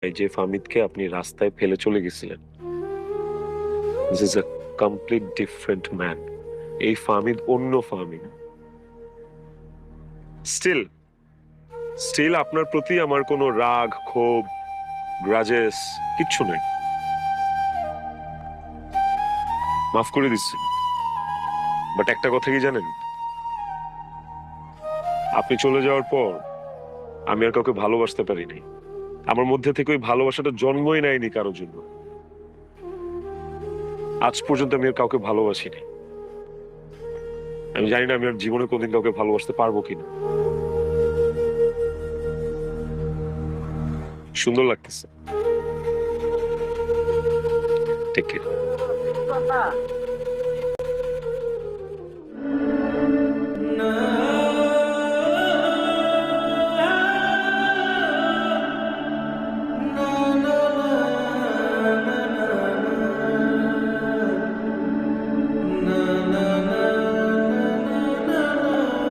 এই যে ফাহমিদকে আপনি রাস্তায় ফেলে চলে গেছিলেন, this is a complete different man. এই ফাহমিদ অন্য ফাহমিদ। স্টিল স্টিল আপনার প্রতি আমার কোনো রাগ, ক্ষোভ, গ্রাজেস কিচ্ছু নেই। মাফ করে দিচ্ছি। বাট একটা কথা কি জানেন, আপনি চলে যাওয়ার পর আমি আর কাউকে ভালোবাসতে পারিনি। আমার মধ্যে থেকে ওই ভালোবাসাটা জন্মই নেয়নি কারোর জন্য। আজ পর্যন্ত আমি আর কাউকে ভালোবাসিনি। আমি জানি না আমি আর জীবনে কোনদিন কাউকে ভালোবাসতে পারবো কিনা। সুন্দর লাগতেছে। Take care.